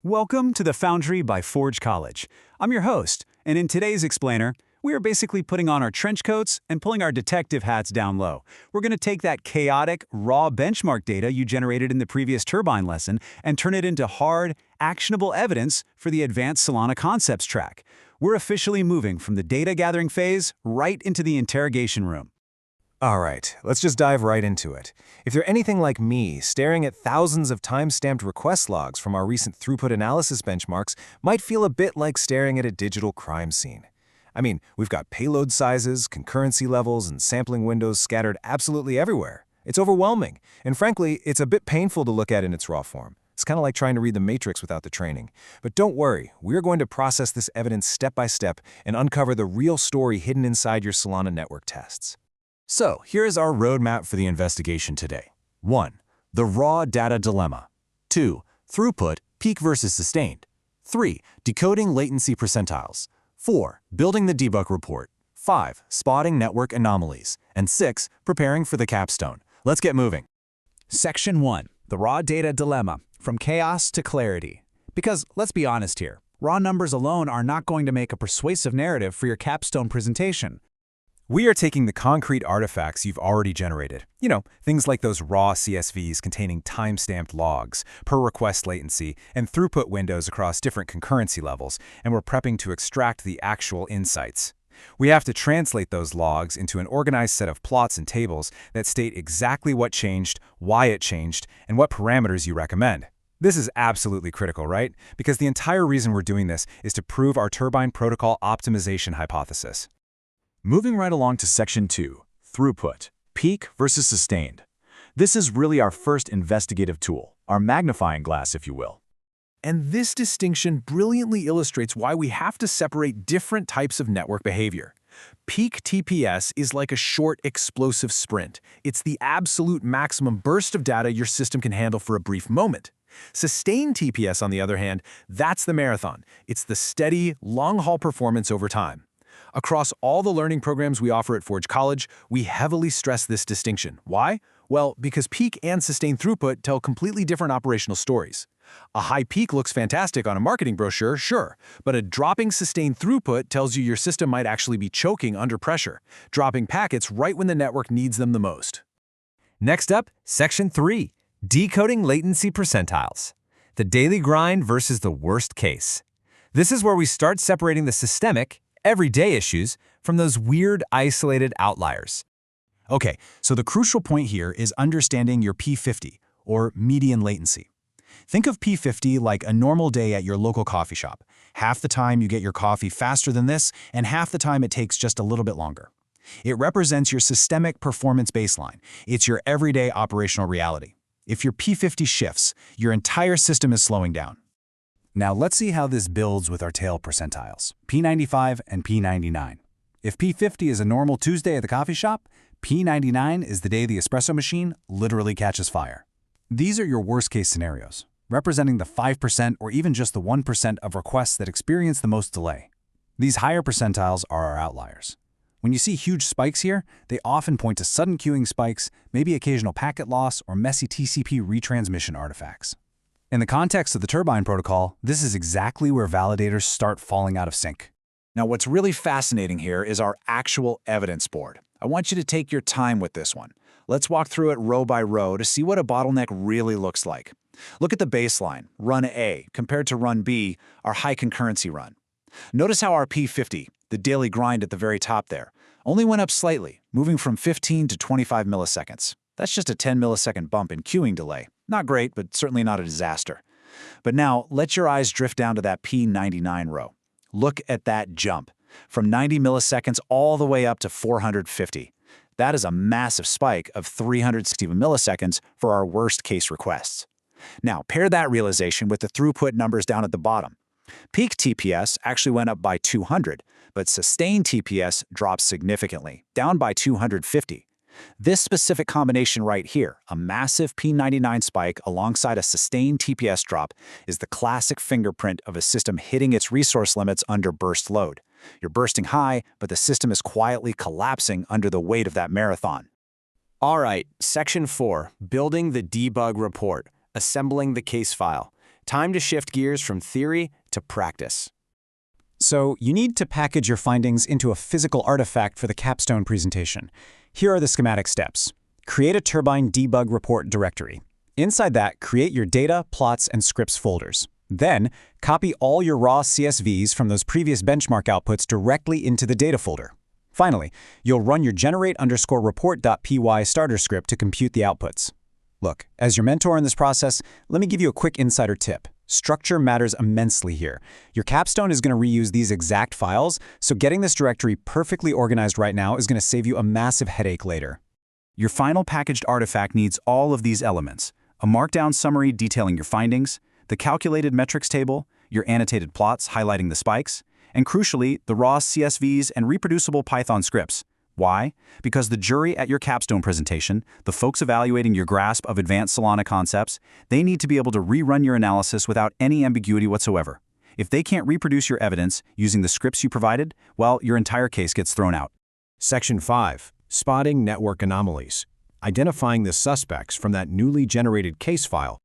Welcome to the Foundry by Forge College. I'm your host, and in today's explainer, we are basically putting on our trench coats and pulling our detective hats down low. We're going to take that chaotic, raw benchmark data you generated in the previous turbine lesson and turn it into hard, actionable evidence for the advanced Solana concepts track. We're officially moving from the data gathering phase right into the interrogation room. All right, let's just dive right into it. If you're anything like me, staring at thousands of time-stamped request logs from our recent throughput analysis benchmarks might feel a bit like staring at a digital crime scene. I mean, we've got payload sizes, concurrency levels, and sampling windows scattered absolutely everywhere. It's overwhelming, and frankly, it's a bit painful to look at in its raw form. It's kind of like trying to read the Matrix without the training. But don't worry, we're going to process this evidence step by step and uncover the real story hidden inside your Solana network tests. So, here is our roadmap for the investigation today. 1. The raw data dilemma. 2. Throughput, peak versus sustained. 3. Decoding latency percentiles. 4. Building the debug report. 5. Spotting network anomalies. And 6. Preparing for the capstone. Let's get moving. Section 1. The raw data dilemma, from chaos to clarity. Because, let's be honest here, raw numbers alone are not going to make a persuasive narrative for your capstone presentation. We are taking the concrete artifacts you've already generated. Things like those raw CSVs containing time-stamped logs, per-request latency, and throughput windows across different concurrency levels, and we're prepping to extract the actual insights. We have to translate those logs into an organized set of plots and tables that state exactly what changed, why it changed, and what parameters you recommend. This is absolutely critical, right? Because the entire reason we're doing this is to prove our turbine protocol optimization hypothesis. Moving right along to Section 2, Throughput, peak versus sustained. This is really our first investigative tool, our magnifying glass, if you will. And this distinction brilliantly illustrates why we have to separate different types of network behavior. Peak TPS is like a short, explosive sprint. It's the absolute maximum burst of data your system can handle for a brief moment. Sustained TPS, on the other hand, that's the marathon. It's the steady, long-haul performance over time. Across all the learning programs we offer at Forge College, we heavily stress this distinction. Why? Well, because peak and sustained throughput tell completely different operational stories. A high peak looks fantastic on a marketing brochure, sure, but a dropping sustained throughput tells you your system might actually be choking under pressure, dropping packets right when the network needs them the most. Next up, Section 3, Decoding Latency Percentiles. The daily grind versus the worst case. This is where we start separating the systemic, everyday issues from those weird, isolated outliers. Okay, so the crucial point here is understanding your P50, or median latency. Think of P50 like a normal day at your local coffee shop. Half the time you get your coffee faster than this, and half the time it takes just a little bit longer. It represents your systemic performance baseline. It's your everyday operational reality. If your P50 shifts, your entire system is slowing down. Now let's see how this builds with our tail percentiles, P95 and P99. If P50 is a normal Tuesday at the coffee shop, P99 is the day the espresso machine literally catches fire. These are your worst-case scenarios, representing the 5% or even just the 1% of requests that experience the most delay. These higher percentiles are our outliers. When you see huge spikes here, they often point to sudden queuing spikes, maybe occasional packet loss, or messy TCP retransmission artifacts. In the context of the turbine protocol, this is exactly where validators start falling out of sync. Now, what's really fascinating here is our actual evidence board. I want you to take your time with this one. Let's walk through it row by row to see what a bottleneck really looks like. Look at the baseline, run A, compared to run B, our high concurrency run. Notice how our P50, the daily grind at the very top there, only went up slightly, moving from 15 to 25 milliseconds. That's just a 10 millisecond bump in queuing delay. Not great, but certainly not a disaster. But now, let your eyes drift down to that P99 row. Look at that jump, from 90 milliseconds all the way up to 450. That is a massive spike of 360 milliseconds for our worst-case requests. Now, pair that realization with the throughput numbers down at the bottom. Peak TPS actually went up by 200, but sustained TPS dropped significantly, down by 250. This specific combination right here, a massive P99 spike alongside a sustained TPS drop, is the classic fingerprint of a system hitting its resource limits under burst load. You're bursting high, but the system is quietly collapsing under the weight of that marathon. All right, Section 4, Building the Debug Report, Assembling the Case File. Time to shift gears from theory to practice. So you need to package your findings into a physical artifact for the Capstone presentation. Here are the schematic steps. Create a turbine debug report directory. Inside that, create your data, plots, and scripts folders. Then, copy all your raw CSVs from those previous benchmark outputs directly into the data folder. Finally, you'll run your generate_report.py starter script to compute the outputs. Look, as your mentor in this process, let me give you a quick insider tip. Structure matters immensely here. Your Capstone is going to reuse these exact files, so getting this directory perfectly organized right now is going to save you a massive headache later. Your final packaged artifact needs all of these elements: a markdown summary detailing your findings, the calculated metrics table, your annotated plots highlighting the spikes, and crucially, the raw CSVs and reproducible Python scripts. Why? Because the jury at your Capstone presentation, the folks evaluating your grasp of advanced Solana concepts, they need to be able to rerun your analysis without any ambiguity whatsoever. If they can't reproduce your evidence using the scripts you provided, well, your entire case gets thrown out. Section 5. Spotting network anomalies. Identifying the suspects from that newly generated case file.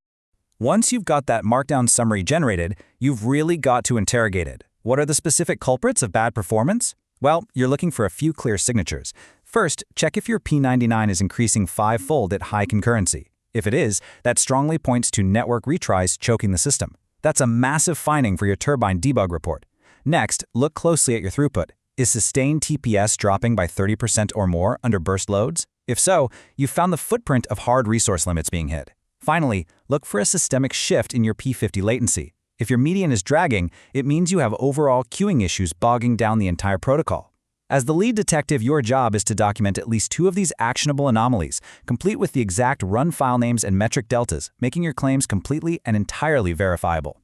Once you've got that markdown summary generated, you've really got to interrogate it. What are the specific culprits of bad performance? Well, you're looking for a few clear signatures. First, check if your P99 is increasing 5-fold at high concurrency. If it is, that strongly points to network retries choking the system. That's a massive finding for your turbine debug report. Next, look closely at your throughput. Is sustained TPS dropping by 30% or more under burst loads? If so, you've found the footprint of hard resource limits being hit. Finally, look for a systemic shift in your P50 latency. If your median is dragging, it means you have overall queuing issues bogging down the entire protocol. As the lead detective, your job is to document at least 2 of these actionable anomalies, complete with the exact run file names and metric deltas, making your claims completely and entirely verifiable.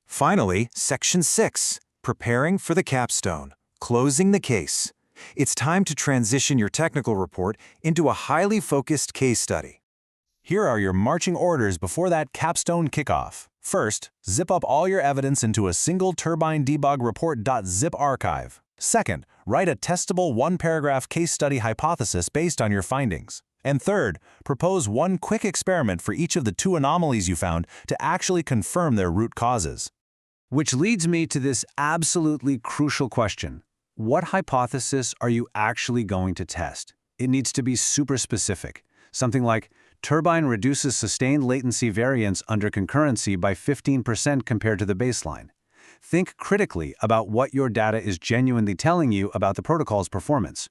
Finally, Section 6. Preparing for the Capstone. Closing the case. It's time to transition your technical report into a highly focused case study. Here are your marching orders before that Capstone kickoff. First, zip up all your evidence into a single turbine debug report.zip archive. Second, write a testable 1-paragraph case study hypothesis based on your findings. And third, propose one quick experiment for each of the 2 anomalies you found to actually confirm their root causes. Which leads me to this absolutely crucial question. What hypothesis are you actually going to test? It needs to be super specific. Something like, turbine reduces sustained latency variance under concurrency by 15% compared to the baseline. Think critically about what your data is genuinely telling you about the protocol's performance.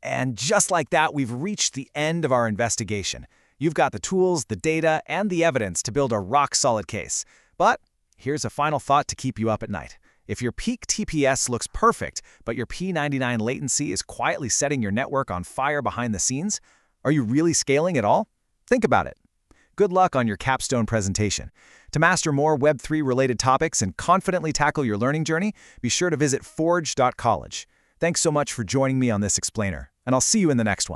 And just like that, we've reached the end of our investigation. You've got the tools, the data, and the evidence to build a rock-solid case. But here's a final thought to keep you up at night. If your peak TPS looks perfect, but your P99 latency is quietly setting your network on fire behind the scenes, are you really scaling at all? Think about it. Good luck on your Capstone presentation. To master more Web3-related topics and confidently tackle your learning journey, be sure to visit forge.college. Thanks so much for joining me on this explainer, and I'll see you in the next one.